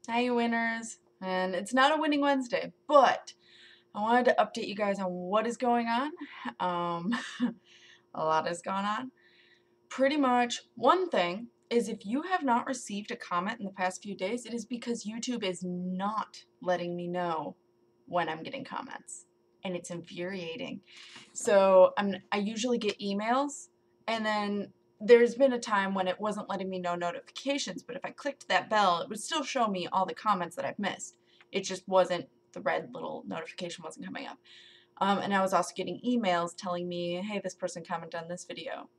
Hi, you winners. And it's not a winning Wednesday, but I wanted to update you guys on what is going on. A lot has gone on. Pretty much one thing is if you have not received a comment in the past few days, it is because YouTube is not letting me know when I'm getting comments. And it's infuriating. So I usually get emails, and then there's been a time when it wasn't letting me know notifications, but if I clicked that bell, it would still show me all the comments that I've missed. It just wasn't, the red little notification wasn't coming up. And I was also getting emails telling me, hey, this person commented on this video.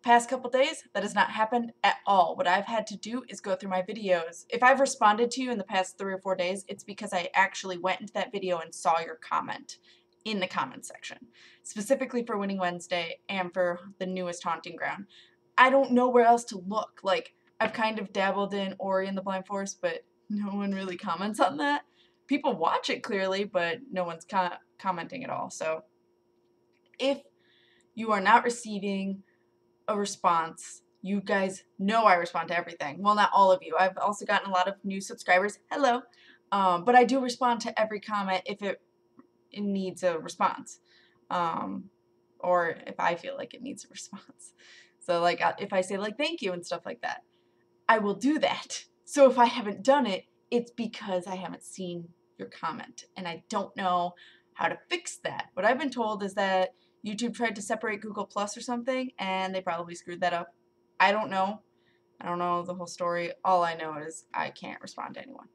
Past couple days, that has not happened at all. What I've had to do is go through my videos. If I've responded to you in the past 3 or 4 days, it's because I actually went into that video and saw your comment in the comment section, specifically for Winning Wednesday and for the newest Haunting Ground. I don't know where else to look. Like, I've kind of dabbled in Ori and the Blind Forest, but no one really comments on that. People watch it clearly, but no one's commenting at all. So if you are not receiving a response, you guys know I respond to everything. Well, not all of you. I've also gotten a lot of new subscribers. Hello. But I do respond to every comment if it needs a response. Or if I feel like it needs a response. So like if I say like thank you and stuff like that, I will do that. So if I haven't done it, it's because I haven't seen your comment and I don't know how to fix that. What I've been told is that YouTube tried to separate Google Plus or something and they probably screwed that up. I don't know. I don't know the whole story. All I know is I can't respond to anyone.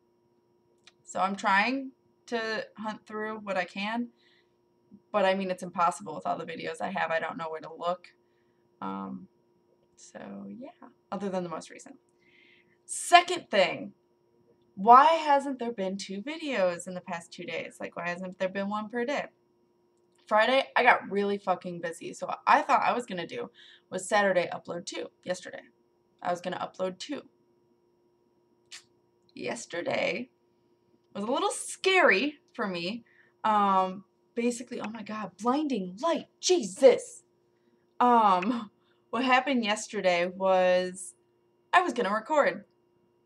So I'm trying to hunt through what I can. But I mean, it's impossible with all the videos I have. I don't know where to look. So yeah, other than the most recent. Second thing, why hasn't there been 2 videos in the past 2 days? Like, why hasn't there been one per day? Friday, I got really fucking busy. So what I thought I was going to do was Saturday upload 2. Yesterday, I was going to upload 2. Yesterday was a little scary for me. Basically, oh my God, blinding light, Jesus. What happened yesterday was I was gonna record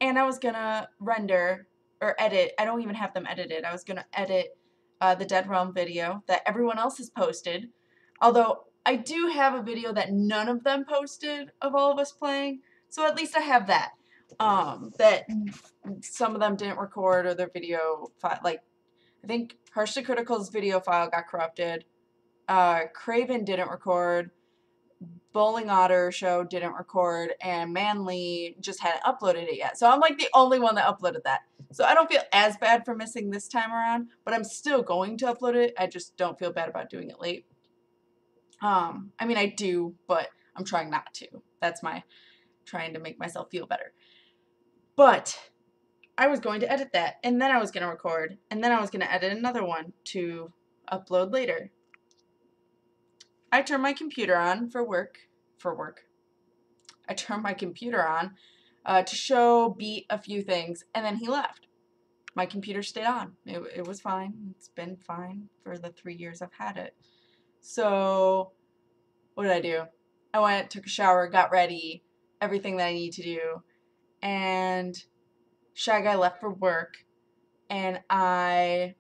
and I was gonna render or edit. I don't even have them edited. I was gonna edit the Dead Realm video that everyone else has posted. Although I do have a video that none of them posted of all of us playing, so at least I have that. That some of them didn't record or their video file, like I think Harshly Critical's video file got corrupted. Craven didn't record. Bowling Otter show didn't record, and Manly just hadn't uploaded it yet. So I'm like the only one that uploaded that. So I don't feel as bad for missing this time around, but I'm still going to upload it. I just don't feel bad about doing it late. I mean, I do, but I'm trying not to. That's my trying to make myself feel better. But I was going to edit that, and then I was going to record, and then I was going to edit another one to upload later. I turned my computer on for work. I turned my computer on to show Beat a few things, and then he left. My computer stayed on. It was fine. It's been fine for the 3 years I've had it. So what did I do? I went, took a shower, got ready, everything that I need to do, and Shy Guy left for work, and I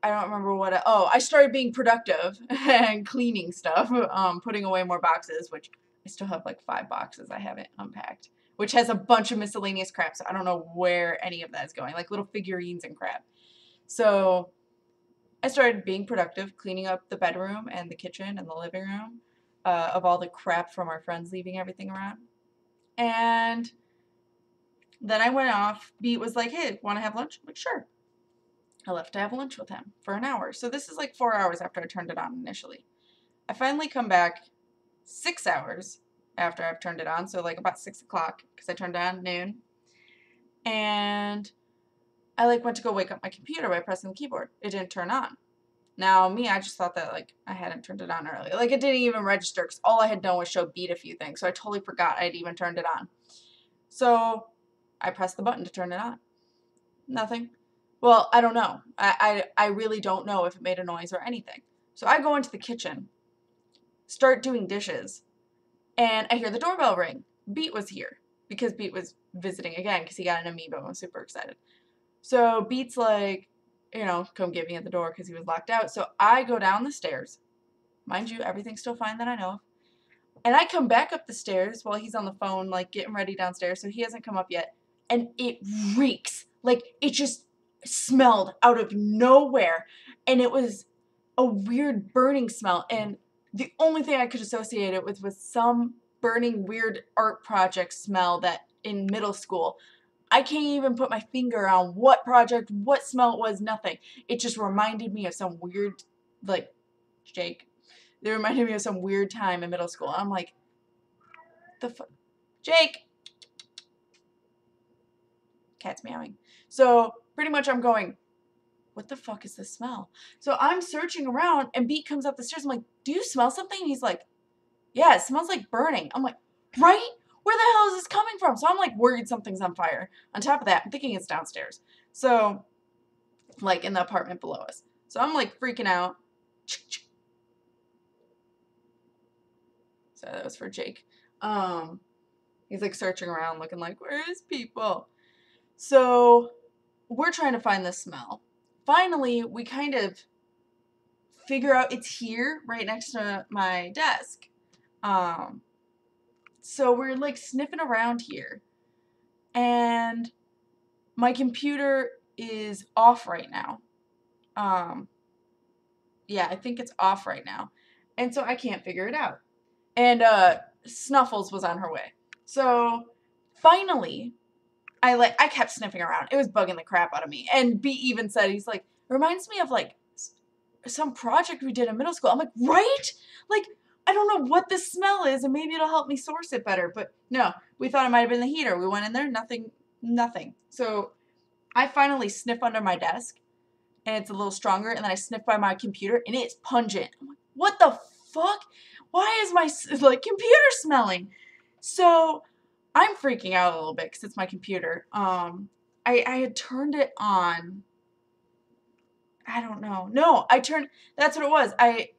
don't remember what I started being productive and cleaning stuff, putting away more boxes, which I still have like 5 boxes I haven't unpacked, which has a bunch of miscellaneous crap, so I don't know where any of that is going, like little figurines and crap. So I started being productive, cleaning up the bedroom and the kitchen and the living room of all the crap from our friends leaving everything around. And then I went off. Beat was like, hey, want to have lunch? I'm like, sure. I left to have lunch with him for an hour. So this is like 4 hours after I turned it on initially. I finally come back 6 hours after I've turned it on. So like about 6 o'clock because I turned it on at noon. And I like went to go wake up my computer by pressing the keyboard. It didn't turn on. Now me, I just thought that like I hadn't turned it on earlier. Like it didn't even register because all I had done was show Beat a few things. So I totally forgot I'd even turned it on. So I pressed the button to turn it on. Nothing. Well, I don't know. I really don't know if it made a noise or anything. So I go into the kitchen, start doing dishes, and I hear the doorbell ring. Beat was here because Beat was visiting again because he got an amiibo and was super excited. So Beat's like, you know, come get me at the door because he was locked out. So I go down the stairs. Mind you, everything's still fine that I know of. And I come back up the stairs while he's on the phone, like, getting ready downstairs, so he hasn't come up yet. And it reeks. Like, it just smelled out of nowhere. And it was a weird burning smell. And the only thing I could associate it with was some burning weird art project smell that in middle school. I can't even put my finger on what project, what smell it was, nothing. It just reminded me of some weird, like, Jake. They reminded me of some weird time in middle school. I'm like, the fuck? Jake! Cat's meowing. So, pretty much I'm going, what the fuck is this smell? So I'm searching around, and Beat comes up the stairs. I'm like, do you smell something? And he's like, yeah, it smells like burning. I'm like, right? Where the hell is this coming from? So I'm like worried something's on fire. On top of that, I'm thinking it's downstairs. So, like in the apartment below us. So I'm like freaking out. So that was for Jake. He's like searching around looking like, where is people? So we're trying to find the smell. Finally, we kind of figure out it's here right next to my desk. So we're like sniffing around here. And my computer is off right now. Yeah, I think it's off right now. And so I can't figure it out. And Snuffles was on her way. So finally, I kept sniffing around. It was bugging the crap out of me. And B even said, he's like, reminds me of like some project we did in middle school. I'm like, right? Like, I don't know what this smell is, and maybe it'll help me source it better. But no, we thought it might have been the heater. We went in there, nothing. So I finally sniff under my desk, and it's a little stronger, and then I sniff by my computer, and it's pungent. I'm like, what the fuck? Why is my like computer smelling? So I'm freaking out a little bit because it's my computer. I had turned it on. I don't know. No, that's what it was. I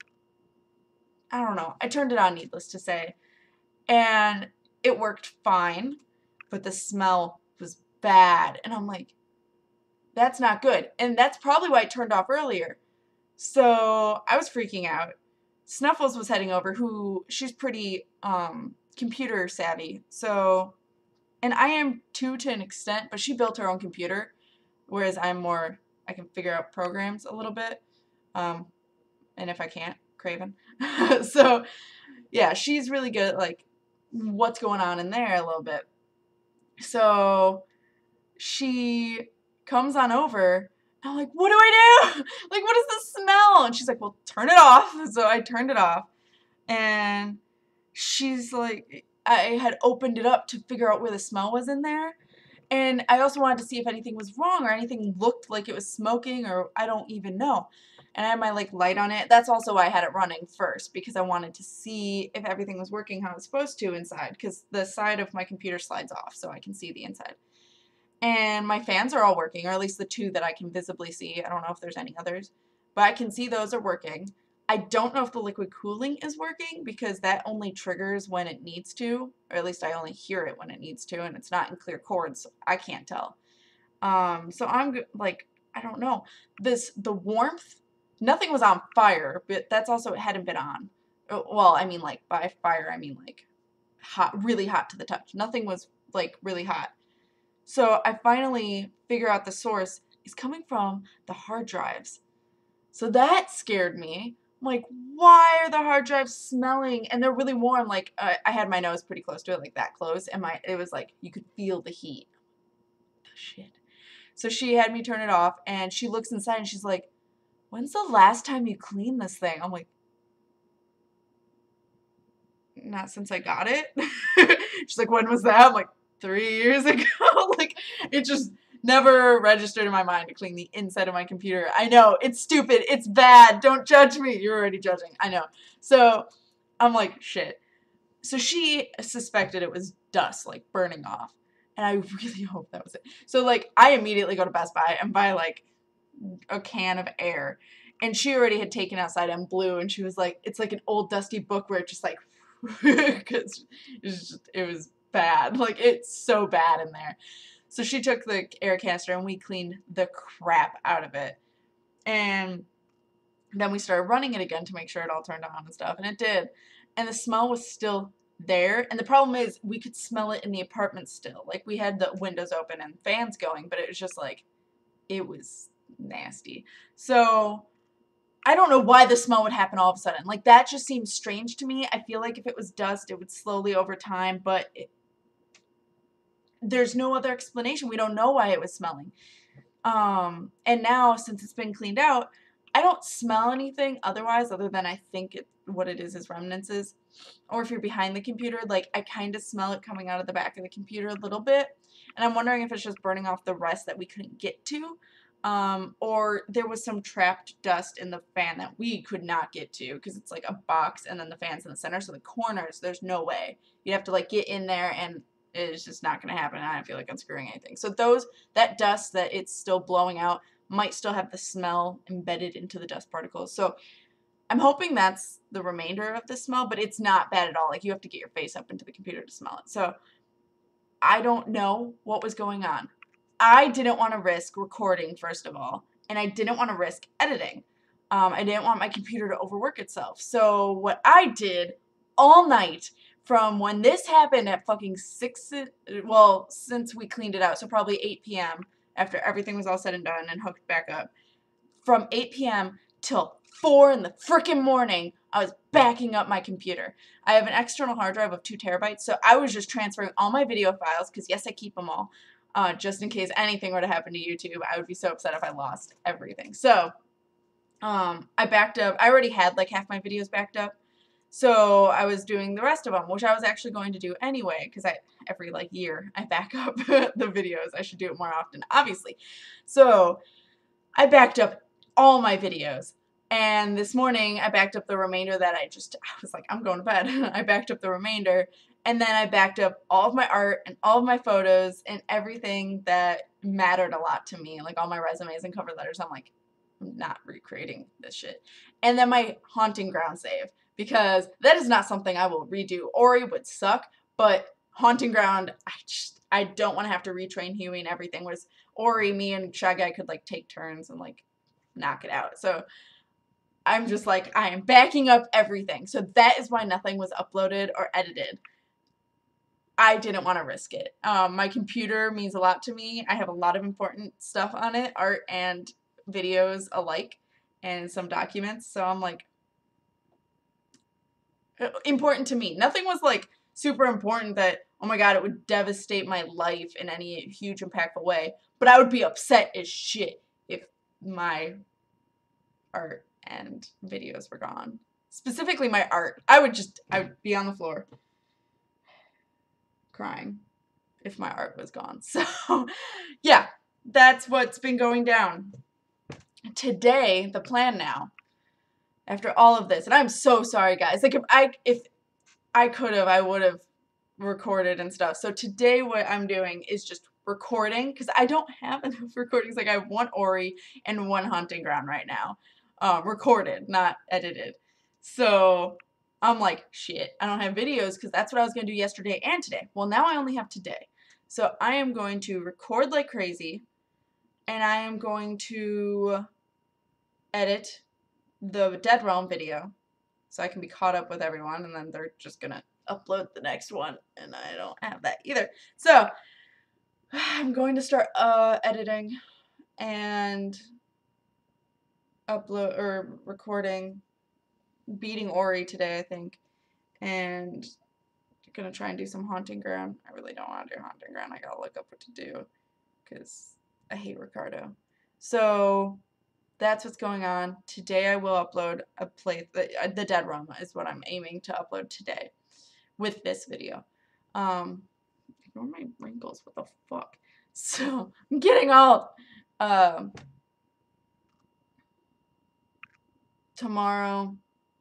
don't know. I turned it on, needless to say. And it worked fine, but the smell was bad. And I'm like, that's not good. And that's probably why it turned off earlier. So I was freaking out. Snuffles was heading over, she's pretty computer savvy. So, and I am too to an extent, but she built her own computer, whereas I'm more, I can figure out programs a little bit. And if I can't, Craven. So, yeah, she's really good at, like, what's going on in there a little bit. So, she comes on over, and I'm like, what do I do? Like, what is the smell? And she's like, well, turn it off. So I turned it off, and she's like, I had opened it up to figure out where the smell was in there. And I also wanted to see if anything was wrong or anything looked like it was smoking, or I don't even know. And I had my like light on it. That's also why I had it running first, because I wanted to see if everything was working how it's supposed to inside, because the side of my computer slides off so I can see the inside. And my fans are all working, or at least the two that I can visibly see. I don't know if there's any others, but I can see those are working. I don't know if the liquid cooling is working, because that only triggers when it needs to, or at least I only hear it when it needs to, and it's not in clear chords, so I can't tell. So I'm like, I don't know. The warmth, nothing was on fire, but that's also, it hadn't been on. Well, I mean, like, by fire, I mean, like, hot, really hot to the touch. Nothing was, like, really hot. So I finally figure out the source is coming from the hard drives. So that scared me. I'm like, why are the hard drives smelling? And they're really warm. Like, I had my nose pretty close to it, like that close. And it was like, you could feel the heat. The shit. So she had me turn it off, and she looks inside, and she's like, when's the last time you cleaned this thing? I'm like, not since I got it. She's like, when was that? I'm like, 3 years ago. Like, it just never registered in my mind to clean the inside of my computer. I know, it's stupid, it's bad, don't judge me. You're already judging, I know. So I'm like, shit. So she suspected it was dust, like, burning off. And I really hope that was it. So, like, I immediately go to Best Buy and buy, like, a can of air. And she already had taken outside and blue, and she was like, it's like an old dusty book where it just, like, because it was bad. Like, it's so bad in there. So she took the air canister and we cleaned the crap out of it. And then we started running it again to make sure it all turned on and stuff, and it did. And the smell was still there. And the problem is we could smell it in the apartment still. Like, we had the windows open and fans going, but it was just like, it was nasty. So I don't know why the smell would happen all of a sudden. Like, that just seems strange to me. I feel like if it was dust, it would slowly over time, but there's no other explanation. We don't know why it was smelling. And now, since it's been cleaned out, I don't smell anything otherwise other than I think what it is remnants. Or if you're behind the computer, like, I kind of smell it coming out of the back of the computer a little bit. And I'm wondering if it's just burning off the rest that we couldn't get to. Or there was some trapped dust in the fan that we could not get to because it's like a box and then the fan's in the center. So the corners, there's no way. You'd have to, like, get in there, and it's just not going to happen. I don't feel like unscrewing anything. So that dust that it's still blowing out might still have the smell embedded into the dust particles. So I'm hoping that's the remainder of the smell, but it's not bad at all. Like, you have to get your face up into the computer to smell it. So I don't know what was going on. I didn't want to risk recording, first of all, and I didn't want to risk editing. I didn't want my computer to overwork itself. So what I did all night from when this happened at fucking 6, well, since we cleaned it out, so probably 8 p.m. after everything was all said and done and hooked back up, from 8 p.m. till 4 in the frickin' morning, I was backing up my computer. I have an external hard drive of 2 terabytes, so I was just transferring all my video files, because yes, I keep them all, just in case anything were to happen to YouTube. I would be so upset if I lost everything. So, I backed up. I already had like half my videos backed up. So I was doing the rest of them, which I was actually going to do anyway, because every like year I back up the videos. I should do it more often, obviously. So I backed up all my videos. And this morning I backed up the remainder that I was like, I'm going to bed. I backed up the remainder. And then I backed up all of my art and all of my photos and everything that mattered a lot to me, like all my resumes and cover letters. I'm like, I'm not recreating this shit. And then my haunting ground save, because that is not something I will redo. Ori would suck, but haunting ground, I don't want to have to retrain Huey and everything. Whereas Ori, me and Shy Guy could like take turns and like knock it out. So I'm just like, I am backing up everything. So that is why nothing was uploaded or edited. I didn't want to risk it. My computer means a lot to me. I have a lot of important stuff on it, art and videos alike, and some documents. So I'm like, important to me. Nothing was like super important that, oh my god, it would devastate my life in any huge impactful way. But I would be upset as shit if my art and videos were gone. Specifically my art. I would be on the floor crying if my art was gone. So yeah, that's what's been going down. Today, the plan now, after all of this, and I'm so sorry guys, like if I could have, I would have recorded and stuff. So today what I'm doing is just recording, because I don't have enough recordings. Like, I have 1 Ori and 1 haunting ground right now, recorded, not edited. So I'm like, shit, I don't have videos, because that's what I was going to do yesterday and today. Well, now I only have today. So I am going to record like crazy, and I am going to edit the Dead Realm video so I can be caught up with everyone, and then they're just going to upload the next one, and I don't have that either. So I'm going to start editing and upload or recording, beating Ori today, I think, and gonna try and do some haunting ground. I really don't want to do haunting ground. I gotta look up what to do because I hate Ricardo. So that's what's going on. Today I will upload a the Dead Realm is what I'm aiming to upload today with this video. Ignore my wrinkles, what the fuck? So I'm getting old. Tomorrow,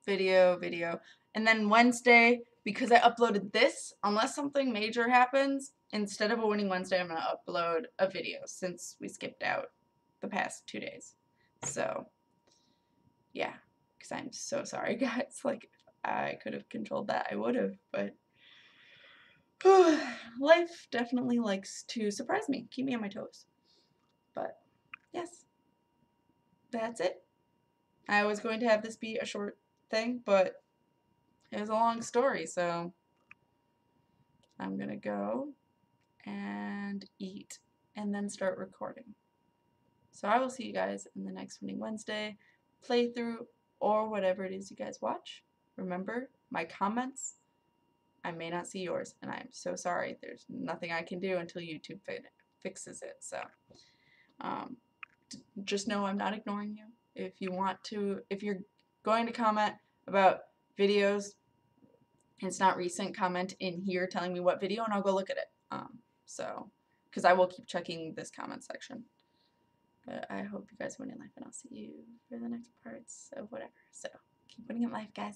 video. And then Wednesday, because I uploaded this, unless something major happens, instead of a winning Wednesday, I'm going to upload a video since we skipped out the past 2 days. So, yeah, because I'm so sorry, guys. Like, if I could have controlled that, I would have, but Life definitely likes to surprise me, keep me on my toes. But yes, that's it. I was going to have this be a short thing, but it was a long story, so I'm gonna go and eat and then start recording. So I will see you guys in the next Winning Wednesday playthrough or whatever it is you guys watch. Remember, my comments, I may not see yours, and I'm so sorry. There's nothing I can do until YouTube fixes it. So just know I'm not ignoring you. If you want to, if you're going to comment about videos, and it's not recent, comment in here telling me what video, and I'll go look at it. Because I will keep checking this comment section. But I hope you guys win in life, and I'll see you for the next parts of whatever. So keep winning in life, guys.